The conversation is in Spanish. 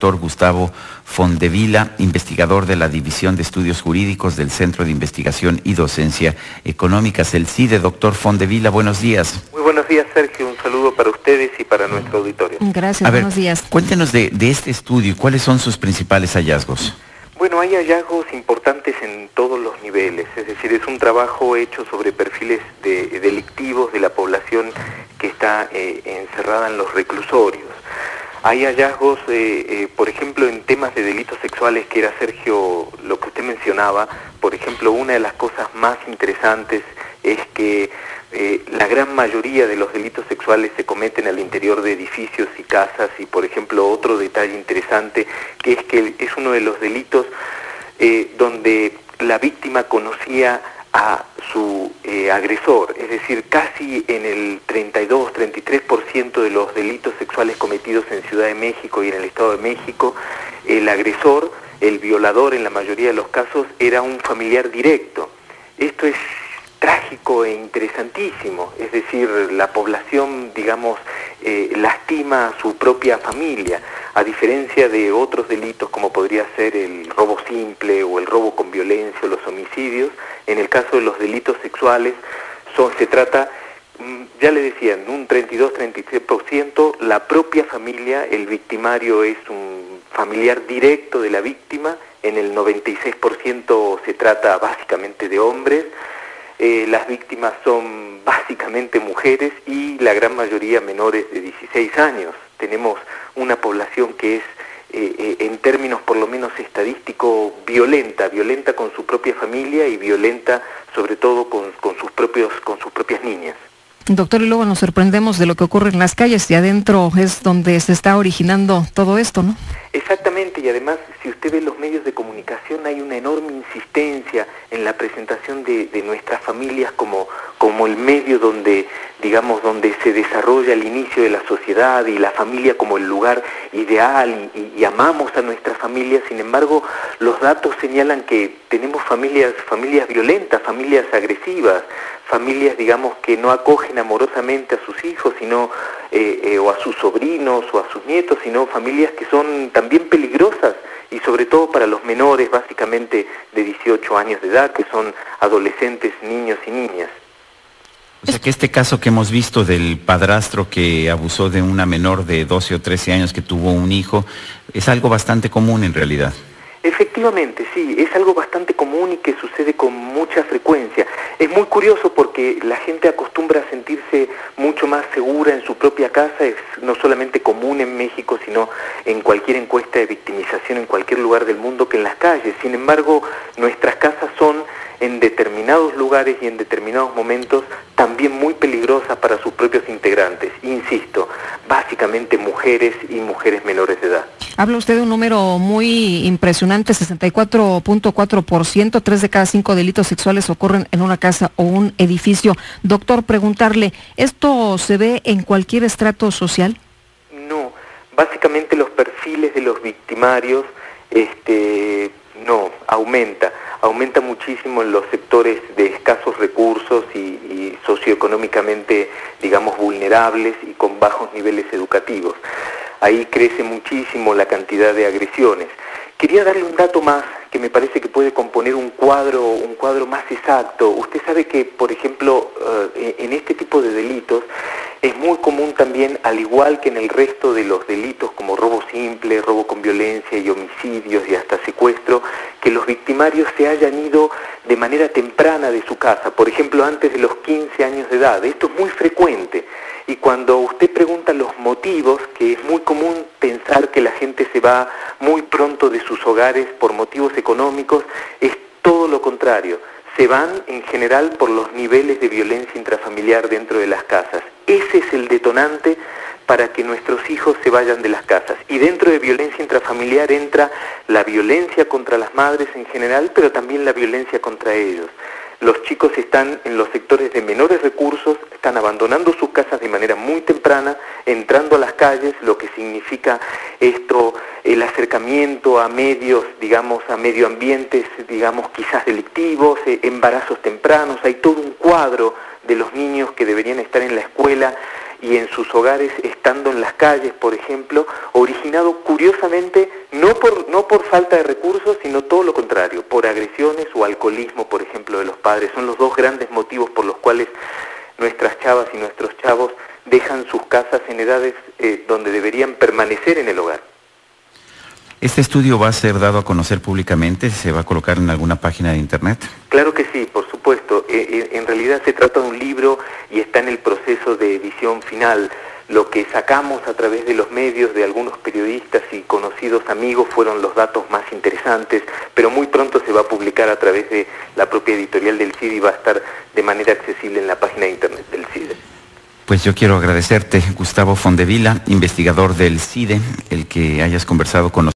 doctor Gustavo Fondevila, investigador de la División de Estudios Jurídicos del Centro de Investigación y Docencia Económicas, el CIDE. Doctor Fondevila, buenos días. Muy buenos días, Sergio. Un saludo para ustedes y para nuestro auditorio. Gracias, buenos días. Cuéntenos de este estudio y cuáles son sus principales hallazgos. Bueno, hay hallazgos importantes en todos los niveles, es decir, es un trabajo hecho sobre perfiles delictivos de la población que está encerrada en los reclusorios. Hay hallazgos, por ejemplo, en temas de delitos sexuales, que era, Sergio, lo que usted mencionaba. Por ejemplo, una de las cosas más interesantes es que la gran mayoría de los delitos sexuales se cometen al interior de edificios y casas, y por ejemplo otro detalle interesante, que es uno de los delitos donde la víctima conocía a su agresor, es decir, casi en el 32-33% de los delitos sexuales cometidos en Ciudad de México y en el Estado de México, el agresor, el violador en la mayoría de los casos, era un familiar directo. Esto es trágico e interesantísimo, es decir, la población, digamos, lastima a su propia familia, a diferencia de otros delitos como podría ser el robo simple o el robo con violencia o los homicidios. En el caso de los delitos sexuales se trata, ya le decía, en un 32-33%, la propia familia, el victimario es un familiar directo de la víctima, en el 96% se trata básicamente de hombres. Las víctimas son básicamente mujeres y la gran mayoría menores de 16 años. Tenemos una población que es, en términos por lo menos estadísticos, violenta con su propia familia y violenta sobre todo con sus propias niñas. Doctor, y luego nos sorprendemos de lo que ocurre en las calles, y adentro es donde se está originando todo esto, ¿no? Exactamente, y además, si usted ve los medios de comunicación, hay una enorme insistencia en la presentación de nuestras familias como el medio donde, digamos, donde se desarrolla el inicio de la sociedad, y la familia como el lugar ideal, y amamos a nuestras familias. Sin embargo, los datos señalan que tenemos familias violentas, familias agresivas, familias, digamos, que no acogen amorosamente a sus hijos, sino o a sus sobrinos o a sus nietos, sino familias que son también peligrosas, y sobre todo para los menores, básicamente de 18 años de edad, que son adolescentes, niños y niñas. O sea que este caso que hemos visto del padrastro que abusó de una menor de 12 o 13 años que tuvo un hijo, es algo bastante común en realidad. Efectivamente, sí, es algo bastante común y que sucede con mucha frecuencia. Es muy curioso porque la gente acostumbra a sentirse mucho más segura en su propia casa. Es no solamente común en México, sino en cualquier encuesta de victimización en cualquier lugar del mundo, que en las calles. Sin embargo, nuestras casas son, en determinados lugares y en determinados momentos, también muy peligrosas para sus propios integrantes. Insisto, básicamente mujeres y mujeres menores de edad. Habla usted de un número muy impresionante, 64.4%, 3 de cada 5 delitos sexuales ocurren en una casa o un edificio. Doctor, preguntarle, ¿esto se ve en cualquier estrato social? No, básicamente los perfiles de los victimarios, no, aumenta muchísimo en los sectores de escasos recursos y socioeconómicamente, digamos, vulnerables y con bajos niveles educativos. Ahí crece muchísimo la cantidad de agresiones. Quería darle un dato más que me parece que puede componer un cuadro más exacto. Usted sabe que, por ejemplo, en este tipo de delitos es muy común también, al igual que en el resto de los delitos como robo simple, robo con violencia y homicidios y hasta secuestro, que los victimarios se hayan ido de manera temprana de su casa, por ejemplo, antes de los 15 años de edad. Esto es muy frecuente. Y cuando usted pregunta los motivos, que es muy común pensar que la gente se va muy pronto de sus hogares por motivos económicos, es todo lo contrario. Se van en general por los niveles de violencia intrafamiliar dentro de las casas. Ese es el detonante para que nuestros hijos se vayan de las casas. Y dentro de violencia intrafamiliar entra la violencia contra las madres en general, pero también la violencia contra ellos. Los chicos están en los sectores de menores recursos, están abandonando sus casas de manera muy temprana, entrando a las calles, lo que significa esto, el acercamiento a medios, digamos, a medio ambientes, digamos, quizás delictivos, embarazos tempranos. Hay todo un cuadro de los niños que deberían estar en la escuela y en sus hogares estando en las calles, por ejemplo, originado curiosamente no por falta de recursos, sino todo lo contrario, por agresiones o alcoholismo, por ejemplo, de los padres. Son los dos grandes motivos por los cuales nuestras chavas y nuestros chavos dejan sus casas en edades donde deberían permanecer en el hogar. ¿Este estudio va a ser dado a conocer públicamente? ¿Se va a colocar en alguna página de internet? Claro que sí, por supuesto. En realidad se trata de un libro y está en el proceso de edición final. Lo que sacamos a través de los medios, de algunos periodistas y conocidos amigos, fueron los datos más interesantes, pero muy pronto se va a publicar a través de la propia editorial del CIDE y va a estar de manera accesible en la página de internet del CIDE. Pues yo quiero agradecerte, Gustavo Fondevila, investigador del CIDE, el que hayas conversado con nosotros.